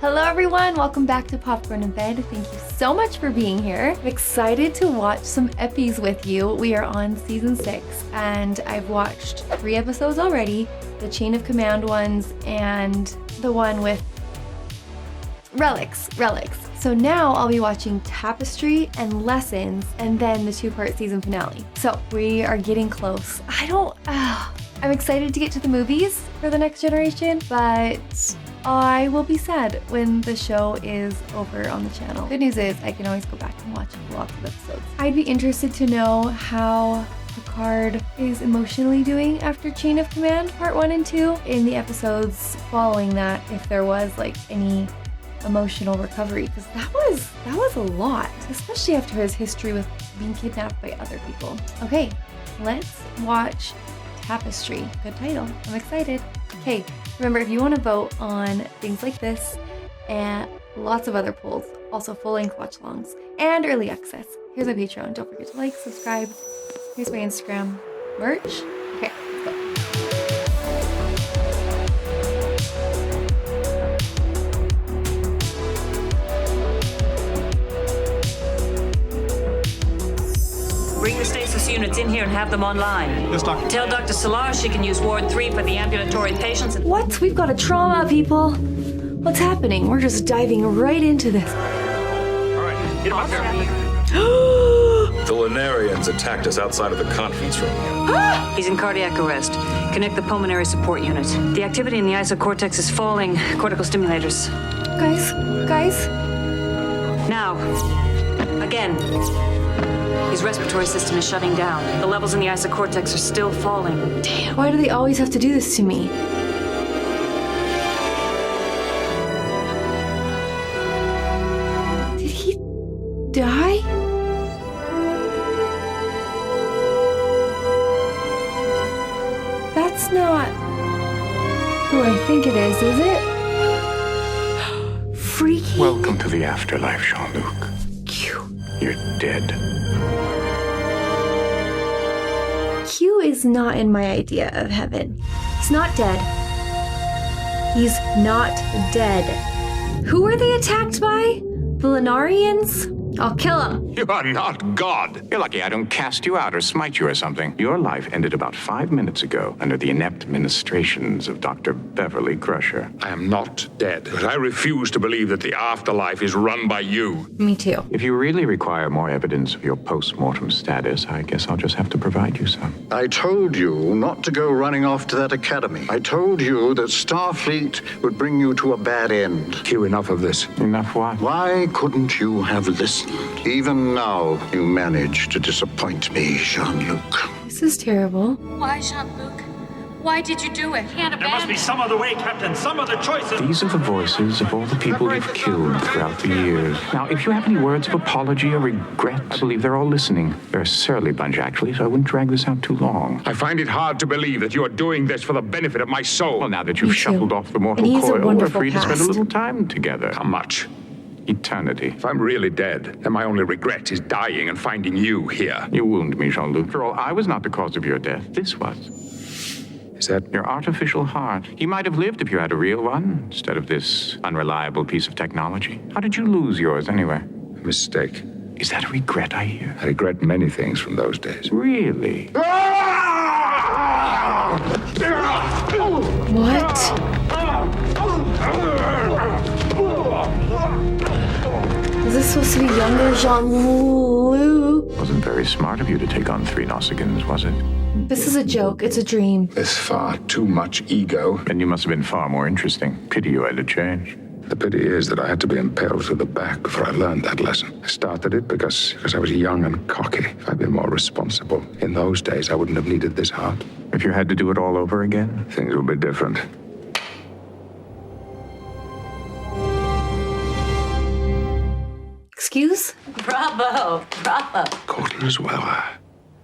Hello everyone, welcome back to Popcorn in Bed. Thank you so much for being here. I'm excited to watch some eppies with you. We are on season 6 and I've watched 3 episodes already. The Chain of Command ones and the one with Relics. So now I'll be watching Tapestry and Lessons and then the 2-part season finale. So we are getting close. I'm excited to get to the movies for The Next Generation, but I will be sad when the show is over on the channel. Good news is I can always go back and watch lots of episodes. I'd be interested to know how Picard is emotionally doing after Chain of Command Part 1 and 2 in the episodes following that, if there was like any emotional recovery, because that was a lot, especially after his history with being kidnapped by other people. Okay, let's watch Tapestry. Good title. I'm excited. Okay, remember if you want to vote on things like this and lots of other polls, also full-length watch-alongs and early access. Here's my Patreon. Don't forget to like, subscribe. Here's my Instagram. Merch. Okay, let's go. Bring the stasis units in here and have them online. Yes, Doctor. Tell Dr. Solar she can use Ward 3 for the ambulatory patients. What? We've got a trauma, people. What's happening? We're just diving right into this. All right, get him up there. The Lunarians attacked us outside of the conference room. He's in cardiac arrest. Connect the pulmonary support unit. The activity in the isocortex is falling. Cortical stimulators. Guys. Now. Again. His respiratory system is shutting down. The levels in the isocortex are still falling. Damn, why do they always have to do this to me? Did he die? That's not who I think it is it? Freaky. Welcome to the afterlife, Jean-Luc. Q. You're dead. Q is not in my idea of heaven. He's not dead. He's not dead. Who are they attacked by? The Lunarians? I'll kill him. You are not God. You're lucky I don't cast you out or smite you or something. Your life ended about 5 minutes ago under the inept ministrations of Dr. Beverly Crusher. I am not dead, but I refuse to believe that the afterlife is run by you. Me too. If you really require more evidence of your post-mortem status, I guess I'll just have to provide you some. I told you not to go running off to that academy. I told you that Starfleet would bring you to a bad end. Q, enough of this. Enough what? Why couldn't you have listened? Even now, you manage to disappoint me, Jean-Luc. This is terrible. Why, Jean-Luc? Why did you do it? Can't There must be some other way, Captain, some other choices. These are the voices of all the people you've killed throughout the years. Now, if you have any words of apology or regret, I believe they're all listening. They're a surly bunch, actually, so I wouldn't drag this out too long. I find it hard to believe that you are doing this for the benefit of my soul. Well, now that you've Me too. shuffled off the mortal And he has a coil, we're wonderful free to spend a past. little time together. How much? Eternity. If I'm really dead, then my only regret is dying and finding you here. You wound me, Jean-Luc. After all, I was not the cause of your death. This was. Is that Your artificial heart. He might have lived if you had a real one, instead of this unreliable piece of technology. How did you lose yours, anyway? a mistake? Is that a regret I hear? I regret many things from those days. Really? What? Is this supposed to be younger Jean-Luc? Wasn't very smart of you to take on 3 Nausicaans, was it? This is a joke. It's a dream. There's far too much ego. Then you must have been far more interesting. Pity you had to change. The pity is that I had to be impaled through the back before I learned that lesson. I started it because I was young and cocky. If I'd been more responsible in those days, I wouldn't have needed this heart. If you had to do it all over again? Things would be different. Excuse? Bravo. Quarters Weller.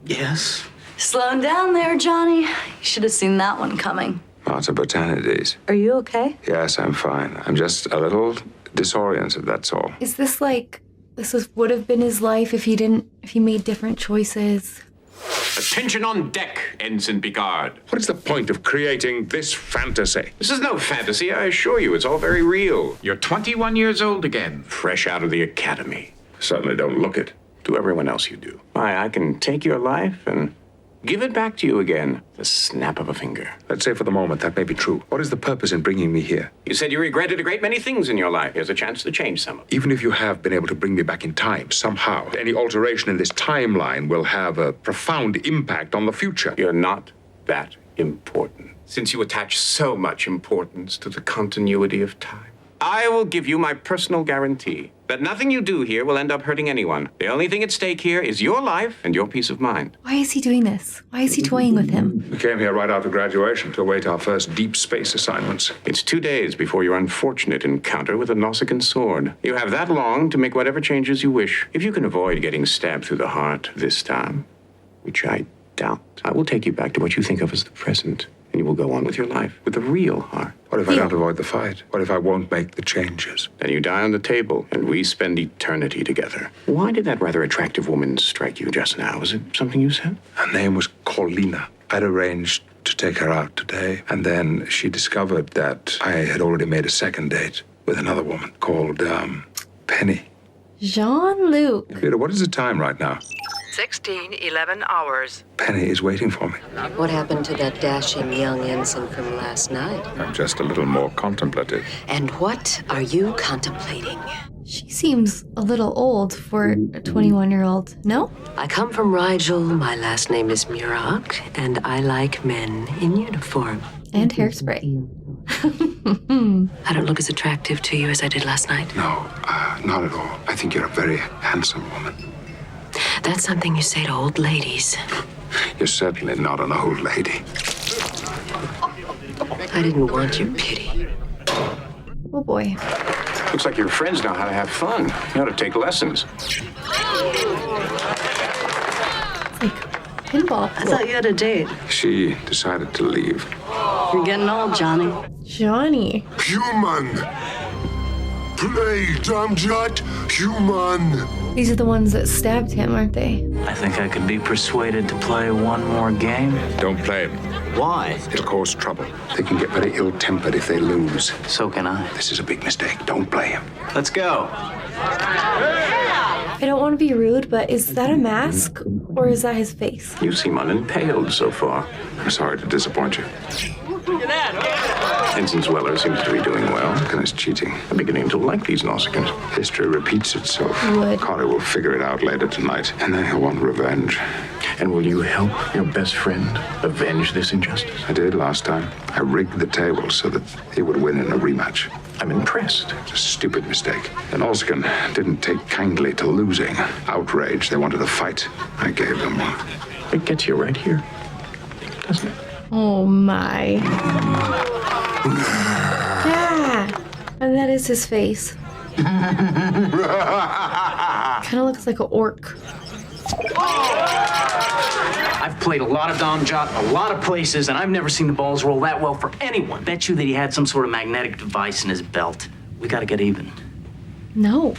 Yes? Slowing down there, Johnny. You should have seen that one coming. Lots of botanities. Are you okay? Yes, I'm fine. I'm just a little disoriented, that's all. Is this like, would have been his life if he made different choices? Attention on deck, Ensign Picard. What is the point of creating this fantasy? This is no fantasy, I assure you. It's all very real. You're 21 years old again, fresh out of the academy. Certainly don't look it. To everyone else you do. Why, I can take your life and give it back to you again. The snap of a finger. Let's say for the moment that may be true. What is the purpose in bringing me here? You said you regretted a great many things in your life. Here's a chance to change some of them. Even if you have been able to bring me back in time, somehow, any alteration in this timeline will have a profound impact on the future. You're not that important, since you attach so much importance to the continuity of time. I will give you my personal guarantee that nothing you do here will end up hurting anyone. The only thing at stake here is your life and your peace of mind. Why is he doing this? Why is he toying with him? We came here right after graduation to await our first deep space assignments. It's 2 days before your unfortunate encounter with a Nausicaan sword. You have that long to make whatever changes you wish. If you can avoid getting stabbed through the heart this time, which I doubt, I will take you back to what you think of as the present. And you will go on with your life with a real heart. What if I don't avoid the fight? What if I won't make the changes? Then you die on the table, and we spend eternity together. Why did that rather attractive woman strike you just now? Was it something you said? Her name was Corlina. I'd arranged to take her out today, and then she discovered that I had already made a second date with another woman called, Penny. Jean-Luc. Peter, what is the time right now? 11 hours. Penny is waiting for me. What happened to that dashing young ensign from last night? I'm just a little more contemplative. And what are you contemplating? She seems a little old for a 21-year-old, no? I come from Rigel. My last name is Murak, and I like men in uniform. And hairspray. I don't look as attractive to you as I did last night. No, not at all. I think you're a very handsome woman. That's something you say to old ladies. You're certainly not an old lady. I didn't want your pity. Oh boy. Looks like your friends know how to have fun. You ought to take lessons. It's like pinball. I thought you had a date. She decided to leave. You're getting old, Johnny. Johnny. Human! Play, Damjat! Human! These are the ones that stabbed him, aren't they? I think I could be persuaded to play one more game. Don't play him. Why? It'll cause trouble. They can get very ill-tempered if they lose. So can I. This is a big mistake. Don't play him. Let's go. I don't want to be rude, but is that a mask or is that his face? You seem unimpaled so far. I'm sorry to disappoint you. Ensign Zweller seems to be doing well. And it's cheating. I'm beginning to like these Nausicaans. History repeats itself. Would. Corey will figure it out later tonight, and then he'll want revenge. And will you help your best friend avenge this injustice? I did last time. I rigged the table so that he would win in a rematch. I'm impressed. It's a stupid mistake. The Nausicaan didn't take kindly to losing. Outraged, they wanted a fight. I gave them one. It gets you right here, doesn't it? Oh my. Yeah. And that is his face. Kind of looks like an orc. I've played a lot of Dom Jot, a lot of places, and I've never seen the balls roll that well for anyone. Bet you that he had some sort of magnetic device in his belt. We gotta get even. No.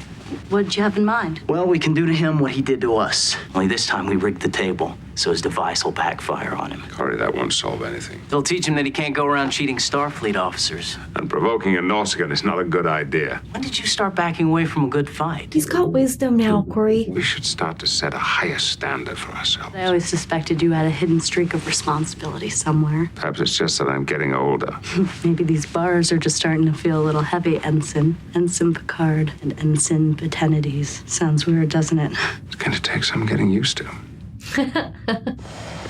What'd you have in mind? Well, we can do to him what he did to us. Only this time we rigged the table, so his device will backfire on him. Corey, that won't solve anything. They'll teach him that he can't go around cheating Starfleet officers. And provoking a Nausicaan is not a good idea. When did you start backing away from a good fight? He's got wisdom now, Corey. We should start to set a higher standard for ourselves. I always suspected you had a hidden streak of responsibility somewhere. Perhaps it's just that I'm getting older. Maybe these bars are just starting to feel a little heavy, Ensign. Ensign Picard and Ensign Botanides. Sounds weird, doesn't it? It's going to take some getting used to.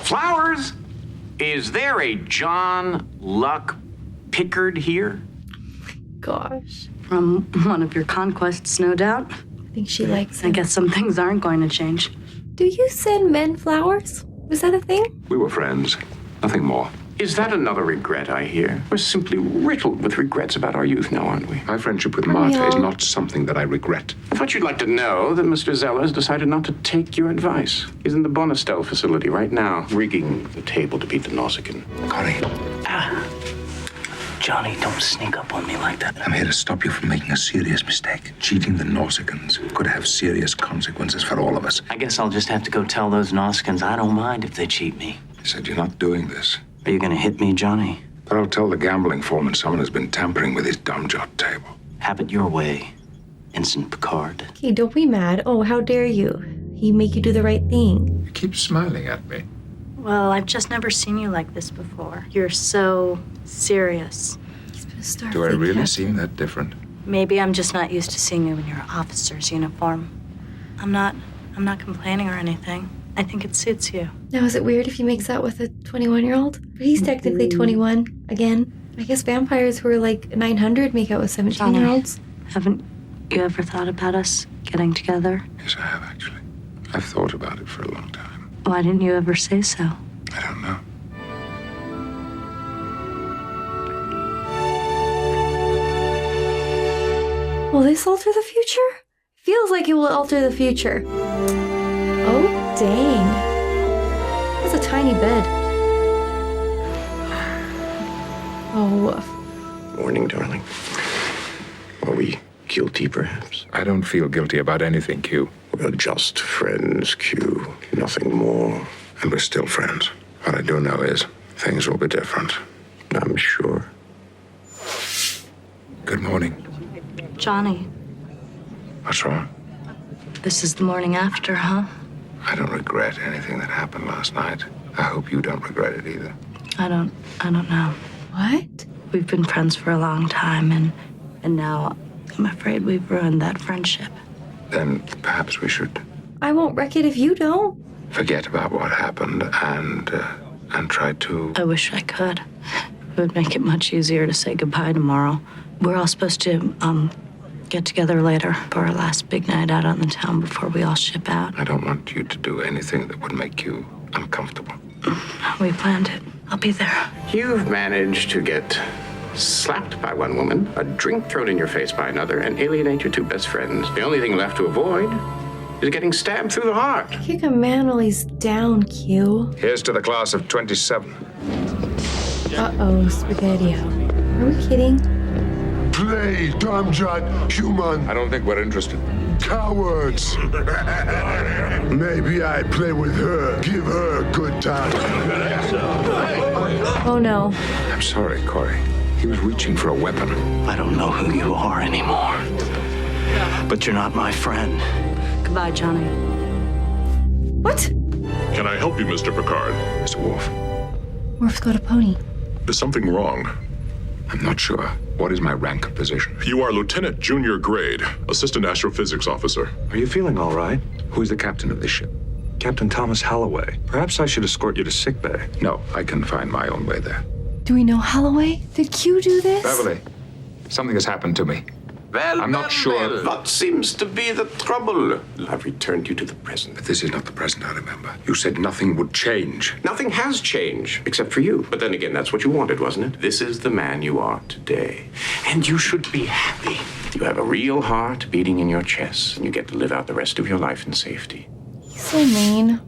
Flowers, is there a John Luck Pickard here? Gosh. From one of your conquests, no doubt. I think she likes him. I guess some things aren't going to change. Do you send men flowers? Was that a thing? We were friends. Nothing more. Is that another regret I hear? We're simply riddled with regrets about our youth now, aren't we? My friendship with Marta is not something that I regret. I thought you'd like to know that Mr. Zeller has decided not to take your advice. He's in the Bonistel facility right now, rigging the table to beat the Nausicaan. Corey. Johnny, don't sneak up on me like that. I'm here to stop you from making a serious mistake. Cheating the Nausicaans could have serious consequences for all of us. I guess I'll just have to go tell those Nausicaans I don't mind if they cheat me. You said you're not doing this. Are you gonna hit me, Johnny? But I'll tell the gambling foreman someone has been tampering with his dumb jot table. Have it your way, Ensign Picard. Okay, don't be mad. Oh, how dare you? He make you do the right thing. You keep smiling at me. Well, I've just never seen you like this before. You're so serious. He's been a Starfleet Do I really captain. seem that different? Maybe I'm just not used to seeing you in your officer's uniform. I'm not complaining or anything. I think it suits you. Now, is it weird if he makes out with a 21-year-old? But he's technically 21, again. I guess vampires who are like 900 make out with 17-year-olds. Haven't you ever thought about us getting together? Yes, I have, actually. I've thought about it for a long time. Why didn't you ever say so? I don't know. Will this alter the future? Feels like it will alter the future. Oh, dang. That's a tiny bed. Oh, woof. Morning, darling. Are we guilty, perhaps? I don't feel guilty about anything, Q. We're just friends, Q. Nothing more. And we're still friends. What I do know is things will be different. I'm sure. Good morning. Johnny, What's wrong? this is the morning after, huh? I don't regret anything that happened last night. I hope you don't regret it either. I don't know. What? We've been friends for a long time, and now I'm afraid we've ruined that friendship. Then perhaps we should I won't wreck it if you don't. forget about what happened and try to... I wish I could. It would make it much easier to say goodbye tomorrow. We're all supposed to, get together later for our last big night out on the town before we all ship out. I don't want you to do anything that would make you uncomfortable. We planned it. I'll be there. You've managed to get slapped by one woman, a drink thrown in your face by another, and alienate your two best friends. The only thing left to avoid is getting stabbed through the heart. Kick a man while he's down, Q. Here's to the class of 27. Uh-oh, Spaghetti-O. Are we kidding? Play, Damjat, human. I don't think we're interested. Cowards. Maybe I play with her. Give her a good time. Oh, no. I'm sorry, Corey. He was reaching for a weapon. I don't know who you are anymore. But you're not my friend. Goodbye, Johnny. What? Can I help you, Mr. Picard? Mr. Worf, Worf's got a pony. Is something wrong? I'm not sure. What is my rank and position? You are Lieutenant Junior Grade, Assistant Astrophysics Officer. Are you feeling all right? Who's the captain of this ship? Captain Thomas Holloway. Perhaps I should escort you to sickbay. No, I can find my own way there. Do we know Holloway? Did Q do this? Beverly, something has happened to me. Well, I'm not sure. What seems to be the trouble? I've returned you to the present. But this is not the present, I remember. You said nothing would change. Nothing has changed, except for you. But then again, that's what you wanted, wasn't it? This is the man you are today. And you should be happy. You have a real heart beating in your chest, and you get to live out the rest of your life in safety. He's so mean.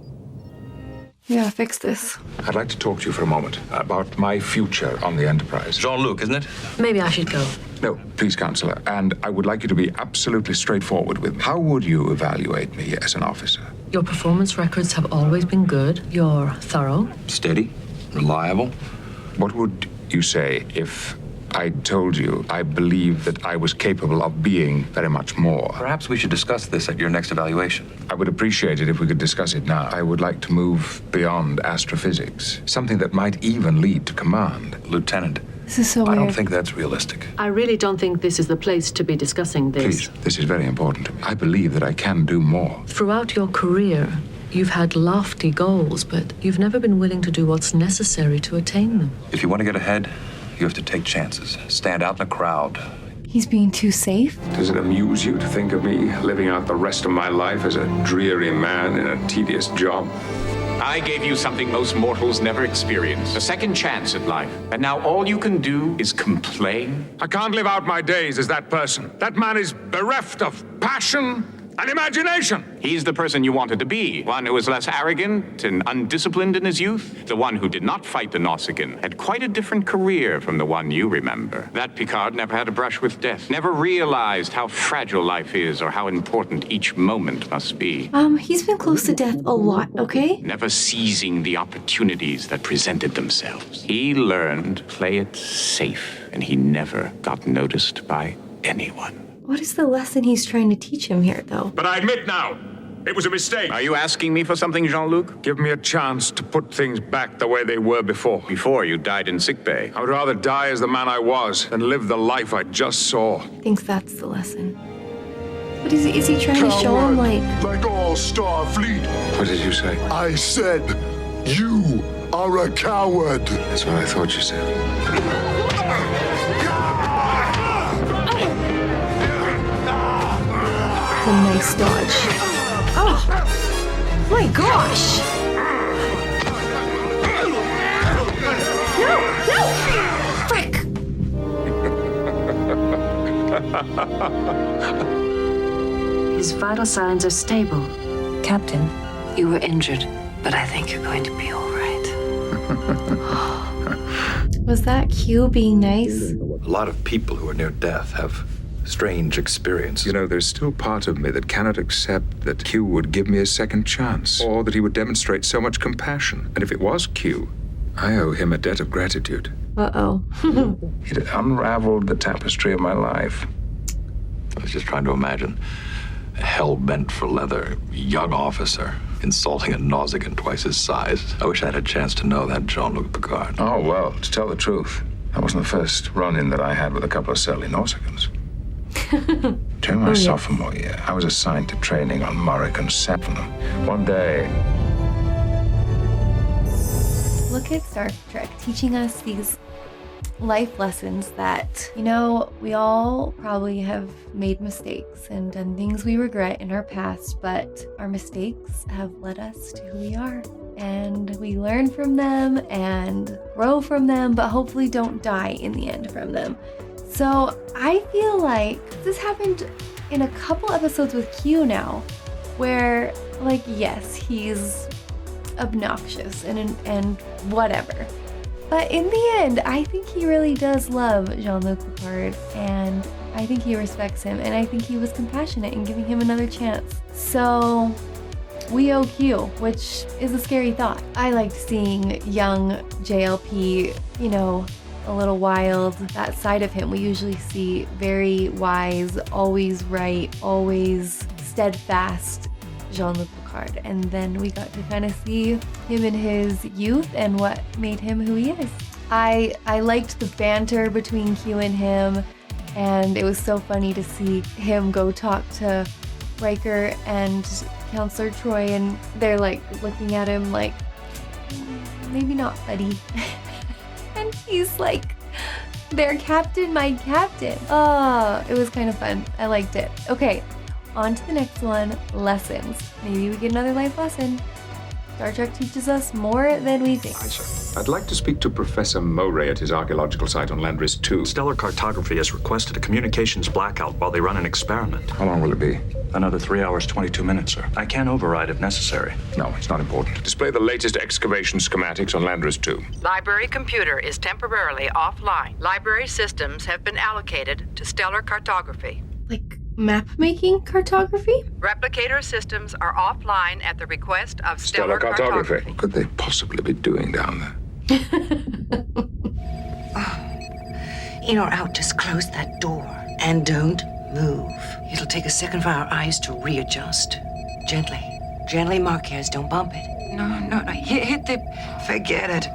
We gotta fix this. I'd like to talk to you for a moment about my future on the Enterprise. Jean-Luc, isn't it? Maybe I should go. No, please, Counselor. And I would like you to be absolutely straightforward with me. How would you evaluate me as an officer? Your performance records have always been good. You're thorough. Steady, reliable. What would you say if I told you I believe that I was capable of being very much more? Perhaps we should discuss this at your next evaluation. I would appreciate it if we could discuss it now. I would like to move beyond astrophysics, something that might even lead to command. Lieutenant, This is so weird. I don't think that's realistic. I really don't think this is the place to be discussing this. Please, this is very important to me. I believe that I can do more. Throughout your career, you've had lofty goals, but you've never been willing to do what's necessary to attain them. If you want to get ahead, you have to take chances. Stand out in a crowd. He's being too safe? Does it amuse you to think of me living out the rest of my life as a dreary man in a tedious job? I gave you something most mortals never experience, a second chance at life. And now all you can do is complain? I can't live out my days as that person. That man is bereft of passion, An imagination! He's the person you wanted to be. One who was less arrogant and undisciplined in his youth. The one who did not fight the Nausicaan had quite a different career from the one you remember. That Picard never had a brush with death, never realized how fragile life is or how important each moment must be. He's been close to death a lot, okay? Never seizing the opportunities that presented themselves. He learned to play it safe, and he never got noticed by anyone. What is the lesson he's trying to teach him here, though? But I admit now, it was a mistake. Are you asking me for something, Jean-Luc? Give me a chance to put things back the way they were before. Before you died in sickbay. I would rather die as the man I was than live the life I just saw. I think that's the lesson. But is he trying to show him, like all Starfleet. What did you say? I said, you are a coward. That's what I thought you said. a nice dodge. Oh, my gosh! No! Frick! His vital signs are stable. Captain, you were injured, but I think you're going to be all right. Was that Q being nice? A lot of people who are near death have strange experiences. You know, there's still part of me that cannot accept that Q would give me a second chance, or that he would demonstrate so much compassion. And if it was Q, I owe him a debt of gratitude. Uh-oh. He'd unraveled the tapestry of my life. I was just trying to imagine a hell-bent for leather young officer insulting a Nausicaan twice his size. I wish I had a chance to know that Jean-Luc Picard. Oh, well, to tell the truth, that wasn't the first run-in that I had with a couple of surly Nausicans. During my sophomore year, I was assigned to training on Morrigan 7. One day... Look at Star Trek teaching us these life lessons that, you know, we all probably have made mistakes and done things we regret in our past, but our mistakes have led us to who we are. And we learn from them and grow from them, but hopefully don't die in the end from them. So I feel like this happened in a couple episodes with Q now, where, like, yes, he's obnoxious and whatever. But in the end, I think he really does love Jean-Luc Picard, and I think he respects him, and I think he was compassionate in giving him another chance. So we owe Q, which is a scary thought. I liked seeing young JLP, you know, a little wild, that side of him. We usually see very wise, always right, always steadfast Jean-Luc Picard. And then we got to kind of see him in his youth and what made him who he is. I liked the banter between Q and him, and it was so funny to see him go talk to Riker and Counselor Troy, and they're like looking at him like, maybe not, buddy. And he's like, their captain, my captain. Oh, it was kind of fun. I liked it. Okay, on to the next one, lessons. Maybe we get another life lesson. Star Trek teaches us more than we think. Hi, sir. I'd like to speak to Professor Moray at his archaeological site on Landris 2. Stellar Cartography has requested a communications blackout while they run an experiment. How long will it be? Another 3 hours, 22 minutes, sir. I can override if necessary. No, it's not important. Display the latest excavation schematics on Landris 2. Library computer is temporarily offline. Library systems have been allocated to Stellar Cartography. Like map-making cartography? Replicator systems are offline at the request of Stellar Cartography. What could they possibly be doing down there? In or out, just close that door. And don't move. It'll take a second for our eyes to readjust. Gently. Gently, Marquez. Don't bump it. No. Hit the... Forget it.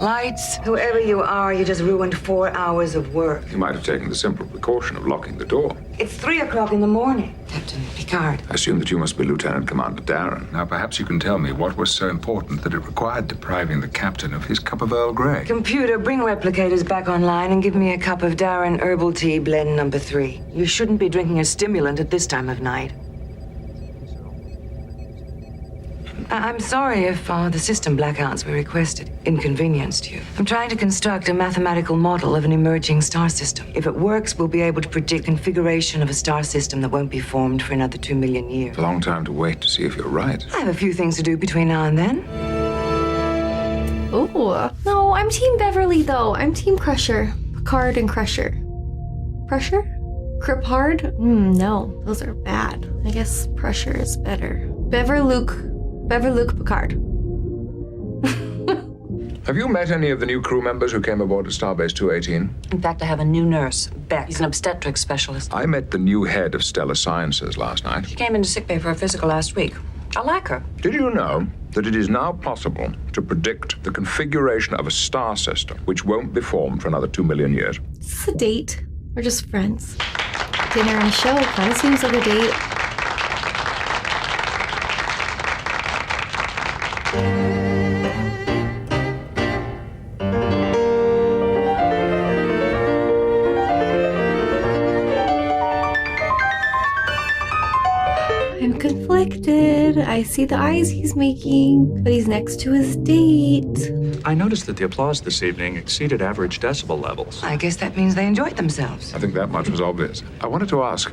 Lights, whoever you are, you just ruined 4 hours of work. You might have taken the simple precaution of locking the door. It's 3 o'clock in the morning. Captain Picard. I assume that you must be Lieutenant Commander Darren. Now, perhaps you can tell me what was so important that it required depriving the captain of his cup of Earl Grey. Computer, bring replicators back online and give me a cup of Darren herbal tea blend number 3. You shouldn't be drinking a stimulant at this time of night. I'm sorry if the system blackouts we requested inconvenienced you. I'm trying to construct a mathematical model of an emerging star system. If it works, we'll be able to predict configuration of a star system that won't be formed for another 2 million years. A long time to wait to see if you're right. I have a few things to do between now and then. Oh, no, I'm Team Beverly, though. I'm Team Crusher. Picard and Crusher. Crusher? Cripard? No, those are bad. I guess Pressure is better. Beverluke Picard. Have you met any of the new crew members who came aboard at Starbase 218? In fact, I have a new nurse, Beck. He's an obstetrics specialist. I met the new head of Stellar Sciences last night. She came into sickbay for a physical last week. I like her. Did you know that it is now possible to predict the configuration of a star system which won't be formed for another 2 million years? Is this a date? We're just friends. Dinner and a show kind of seems like a date. I'm conflicted. I see the eyes he's making, but he's next to his date. I noticed that the applause this evening exceeded average decibel levels. I guess that means they enjoyed themselves. I think that much was obvious. I wanted to ask,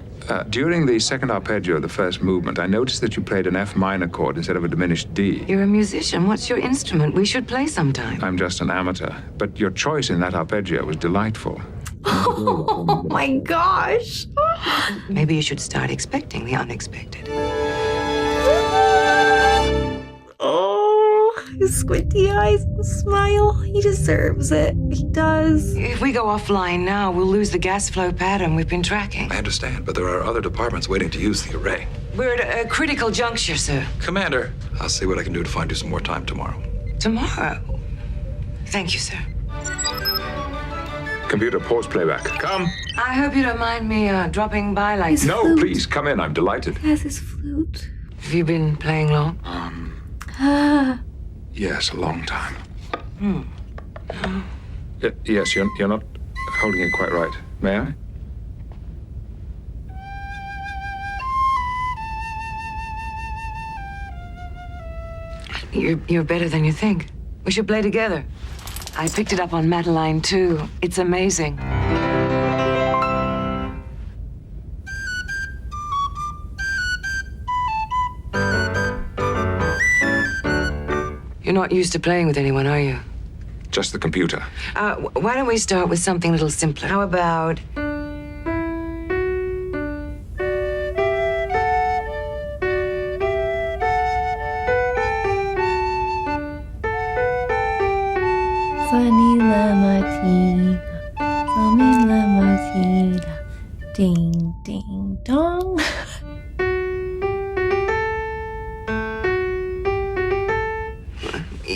during the second arpeggio of the first movement, I noticed that you played an F minor chord instead of a diminished D. You're a musician. What's your instrument? We should play sometime. I'm just an amateur, but your choice in that arpeggio was delightful. Oh my gosh. Maybe you should start expecting the unexpected. Oh, his squinty eyes and smile. He deserves it. He does. If we go offline now, we'll lose the gas flow pattern we've been tracking. I understand, but there are other departments waiting to use the array. We're at a critical juncture, sir. Commander, I'll see what I can do to find you some more time tomorrow. Tomorrow? Thank you, sir. Computer, pause playback. Come. I hope you don't mind me dropping by like this. No, please, come in. I'm delighted. He has his flute. Have you been playing long? Yes, a long time. Yes, you're not holding it quite right. May I? You're better than you think. We should play together. I picked it up on Madeline, too. It's amazing. You're not used to playing with anyone, are you? Just the computer. Why don't we start with something a little simpler? How about... Sunny la matina, sunny la matina, ding ding dong.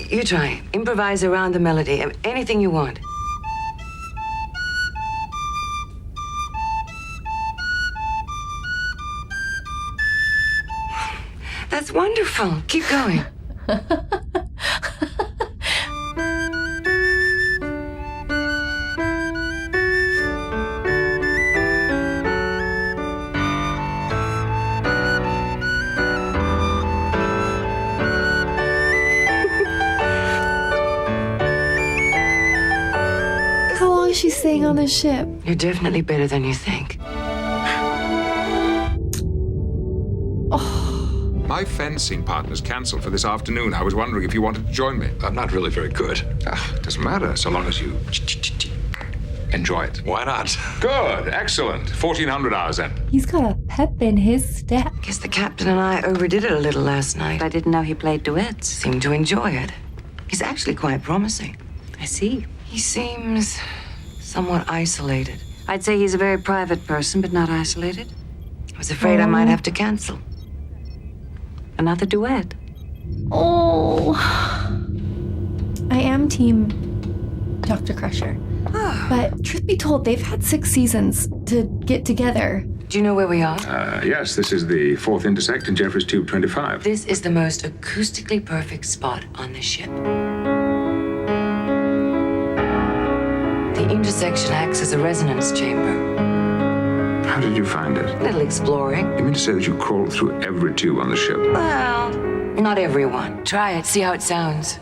You try. Improvise around the melody. Anything you want. That's wonderful. Keep going. She's staying on the ship. You're definitely better than you think. My fencing partner's cancelled for this afternoon. I was wondering if you wanted to join me. I'm not really very good. Doesn't matter, so long as you enjoy it. Why not? Good, excellent. 1,400 hours then. He's got a pep in his step. Guess the captain and I overdid it a little last night. I didn't know he played duets. Seemed to enjoy it. He's actually quite promising. I see. He seems somewhat isolated. I'd say he's a very private person, but not isolated. I was afraid I might have to cancel. Another duet. Oh. I am team Dr. Crusher. But truth be told, they've had 6 seasons to get together. Do you know where we are? Yes, this is the 4th intersect in Jeffries Tube 25. This is the most acoustically perfect spot on the ship. The intersection acts as a resonance chamber. How did you find it? A little exploring. You mean to say that you crawled through every tube on the ship? Well, Not everyone. Try it, see how it sounds.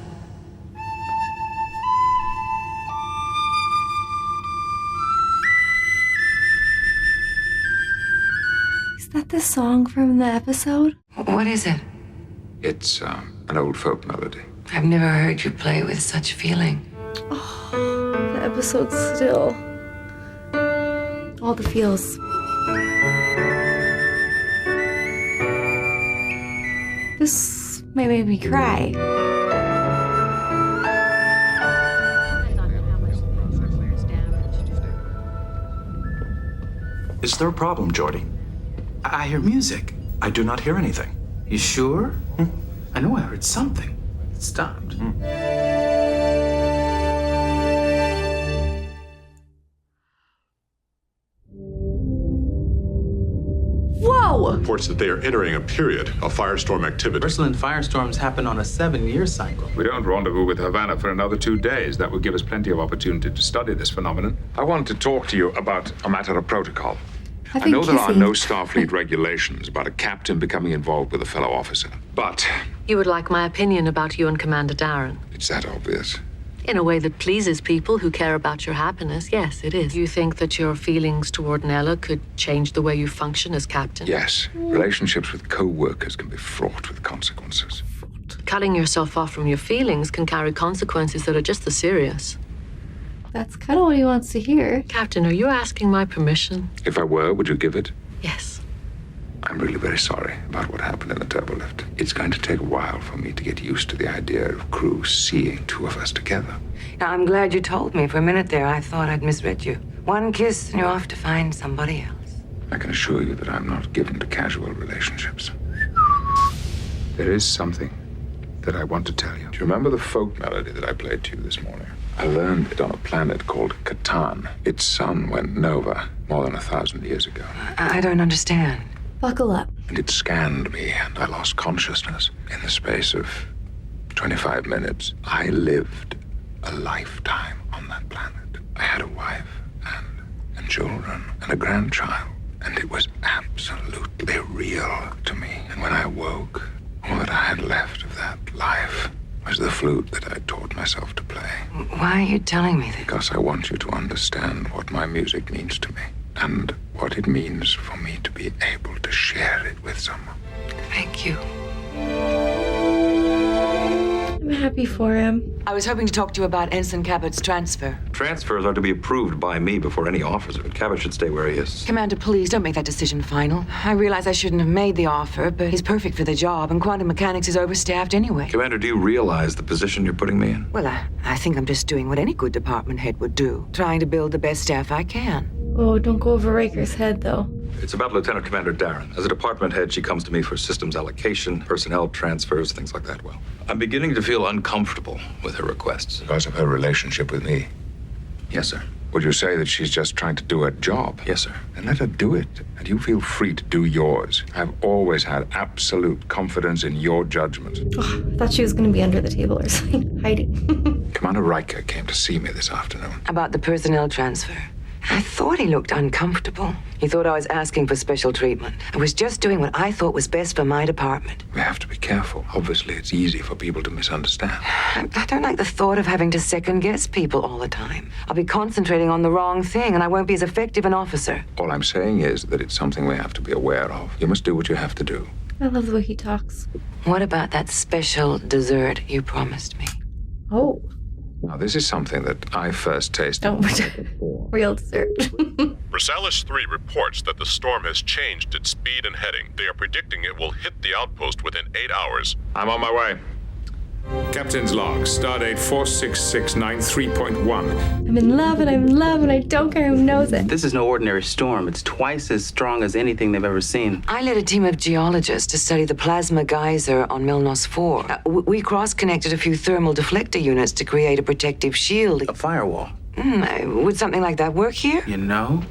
Is that the song from the episode? What is it? It's an old folk melody. I've never heard you play with such feeling. Oh, the episode still. All the feels. This may make me cry. Is there a problem, Jordy? I hear music. I do not hear anything. You sure? I know I heard something. It stopped. Whoa! Reports that they are entering a period of firestorm activity. Ursuline firestorms happen on a 7-year cycle. We don't rendezvous with Havana for another 2 days. That would give us plenty of opportunity to study this phenomenon. I want to talk to you about a matter of protocol. I know there are no Starfleet regulations about a captain becoming involved with a fellow officer. But You would like my opinion about you and Commander Darren. it's that obvious. In a way that pleases people who care about your happiness, yes, it is. You think that your feelings toward Nella could change the way you function as captain? Yes, relationships with co-workers can be fraught with consequences. Cutting yourself off from your feelings can carry consequences that are just as serious. That's kind of what he wants to hear. Captain, are you asking my permission? If I were, would you give it? Yes. I'm really very sorry about what happened in the turbolift. It's going to take a while for me to get used to the idea of crew seeing 2 of us together. Now, I'm glad you told me. For a minute there, I thought I'd misread you. One kiss and you're off to find somebody else. I can assure you that I'm not given to casual relationships. There is something that I want to tell you. Do you remember the folk melody that I played to you this morning? I learned it on a planet called Catan. Its sun went nova more than 1,000 years ago. I don't understand. Buckle up. And it scanned me, and I lost consciousness. In the space of 25 minutes, I lived a lifetime on that planet. I had a wife and children and a grandchild, and it was absolutely real to me. And when I woke, all that I had left of that life was the flute that I taught myself to play. Why are you telling me this? Because I want you to understand what my music means to me, and what it means for me to be able to share it with someone. Thank you. I'm happy for him. I was hoping to talk to you about Ensign Cabot's transfer. Transfers are to be approved by me before any offers. Cabot should stay where he is. Commander, please don't make that decision final. I realize I shouldn't have made the offer, but he's perfect for the job, and quantum mechanics is overstaffed anyway. Commander, do you realize the position you're putting me in? Well, I think I'm just doing what any good department head would do, trying to build the best staff I can. Oh, don't go over Riker's head, though. It's about Lieutenant Commander Darren. As a department head, she comes to me for systems allocation, personnel transfers, things like that. Well, I'm beginning to feel uncomfortable with her requests. Because of her relationship with me? Yes, sir. Would you say that she's just trying to do her job? Yes, sir. Then let her do it, and you feel free to do yours. I've always had absolute confidence in your judgment. Oh, I thought she was going to be under the table or something, hiding. Commander Riker came to see me this afternoon. About the personnel transfer. I thought he looked uncomfortable. He thought I was asking for special treatment. I was just doing what I thought was best for my department. We have to be careful. Obviously, it's easy for people to misunderstand. I don't like the thought of having to second-guess people all the time. I'll be concentrating on the wrong thing, and I won't be as effective an officer. All I'm saying is that it's something we have to be aware of. You must do what you have to do. I love the way he talks. What about that special dessert you promised me? Oh. Now, this is something that I first tasted. Real dessert. Versalis 3 reports that the storm has changed its speed and heading. They are predicting it will hit the outpost within 8 hours. I'm on my way. Captain's log, stardate 46693.1. I'm in love and I don't care who knows it. This is no ordinary storm. It's twice as strong as anything they've ever seen. I led a team of geologists to study the plasma geyser on Melnos 4. We cross-connected a few thermal deflector units to create a protective shield. A firewall. Would something like that work here? You know,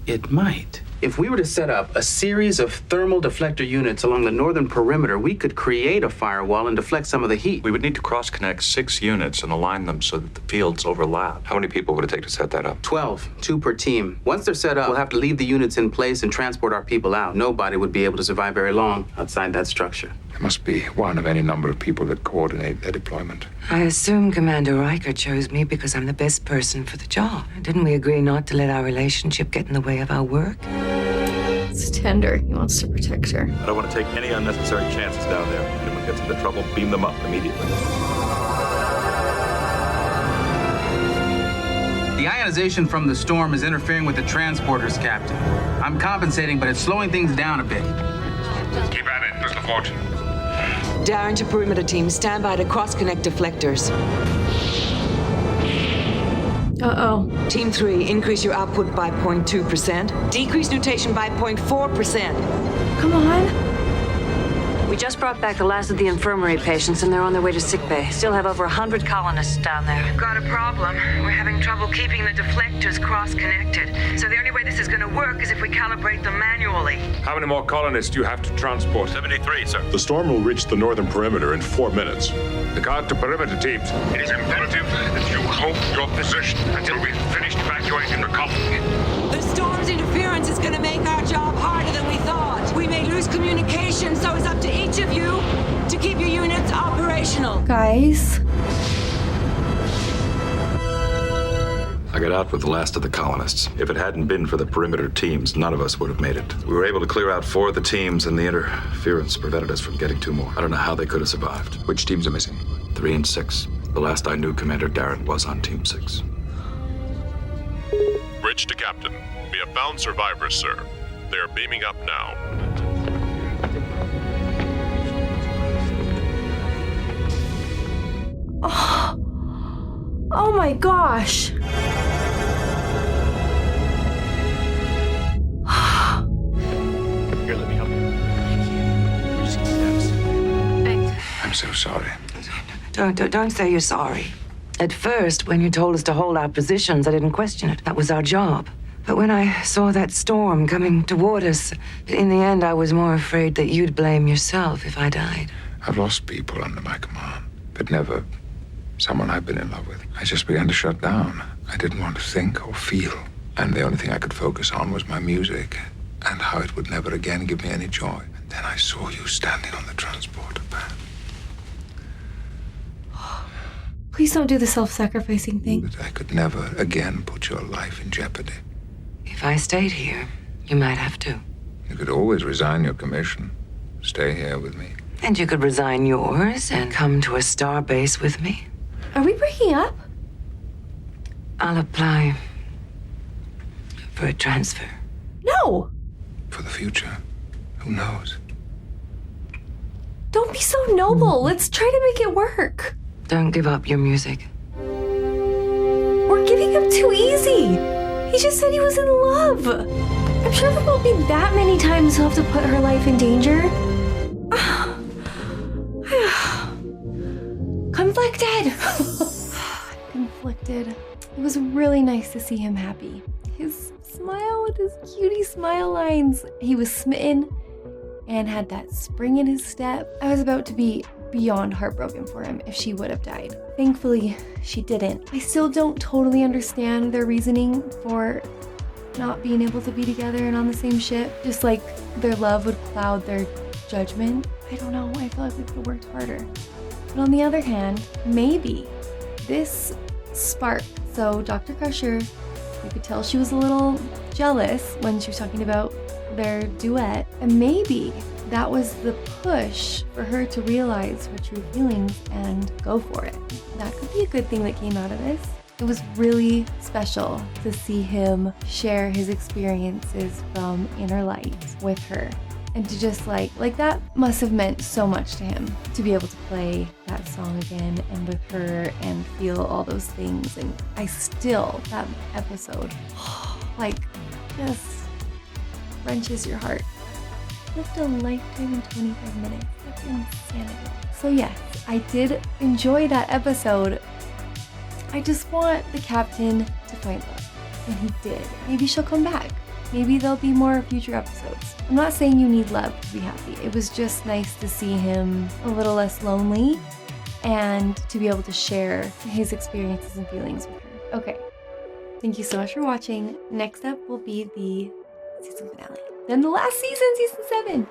it might. If we were to set up a series of thermal deflector units along the northern perimeter, we could create a firewall and deflect some of the heat. We would need to cross-connect 6 units and align them so that the fields overlap. How many people would it take to set that up? 12, 2 per team. Once they're set up, we'll have to leave the units in place and transport our people out. Nobody would be able to survive very long outside that structure. There must be one of any number of people that coordinate their deployment. I assume Commander Riker chose me because I'm the best person for the job. Didn't we agree not to let our relationship get in the way of our work? It's tender. He wants to protect her. I don't want to take any unnecessary chances down there. If anyone gets into trouble, beam them up immediately. The ionization from the storm is interfering with the transporters, Captain. I'm compensating, but it's slowing things down a bit. Keep at it, Mr. Fortune. Darren to perimeter team, stand by to cross-connect deflectors. Uh-oh. Team 3, increase your output by 0.2%. Decrease nutation by 0.4%. Come on. We just brought back the last of the infirmary patients, and they're on their way to sickbay. Still have over 100 colonists down there. We've got a problem. We're having trouble keeping the deflectors cross-connected. So the only way this is going to work is if we calibrate them manually. How many more colonists do you have to transport? 73, sir. The storm will reach the northern perimeter in 4 minutes. Picard to perimeter teams. It is imperative that you hold your position until we've finished evacuating the colony. The storm's interference is going to make our job harder than we thought. We may lose communication, so it's up to each of you to keep your units operational. Guys. I got out with the last of the colonists. If it hadn't been for the perimeter teams, none of us would have made it. We were able to clear out 4 of the teams, and the interference prevented us from getting 2 more. I don't know how they could have survived. Which teams are missing? 3 and 6. The last I knew, Commander Darren was on Team 6. Bridge to Captain. We have found survivors, sir. They are beaming up now. Oh my gosh. Here, let me help you. We're just getting devastated. I'm so sorry. Don't say you're sorry. At first, when you told us to hold our positions, I didn't question it. That was our job. But when I saw that storm coming toward us, in the end, I was more afraid that you'd blame yourself if I died. I've lost people under my command, but never someone I've been in love with. I just began to shut down. I didn't want to think or feel. And the only thing I could focus on was my music and how it would never again give me any joy. And then I saw you standing on the transporter pad. Please don't do the self-sacrificing thing. That I could never again put your life in jeopardy. If I stayed here, you might have to. You could always resign your commission. Stay here with me. And you could resign yours and come to a star base with me. Are we breaking up? I'll apply for a transfer. No! For the future. Who knows? Don't be so noble. Let's try to make it work. Don't give up your music. We're giving up too easy. He just said he was in love. I'm sure there won't be that many times he'll have to put her life in danger. Conflicted. Conflicted. It was really nice to see him happy. His smile with his cutie smile lines. He was smitten and had that spring in his step. I was about to be beyond heartbroken for him if she would have died. Thankfully, she didn't. I still don't totally understand their reasoning for not being able to be together and on the same ship. Just like their love would cloud their judgment. I don't know, I feel like we could have worked harder. But on the other hand, maybe this spark. So Dr. Crusher, you could tell she was a little jealous when she was talking about their duet. And maybe that was the push for her to realize her true feelings and go for it. That could be a good thing that came out of this. It was really special to see him share his experiences from Inner Light with her. And to just like that must have meant so much to him to be able to play that song again and with her and feel all those things. And I still, that episode, like just wrenches your heart. Lived a lifetime in 25 minutes. That's insanity. So yes, I did enjoy that episode. I just want the captain to find love. And he did. Maybe she'll come back. Maybe there'll be more future episodes. I'm not saying you need love to be happy. It was just nice to see him a little less lonely and to be able to share his experiences and feelings with her. Okay. Thank you so much for watching. Next up will be the season finale. Then the last season, season 7.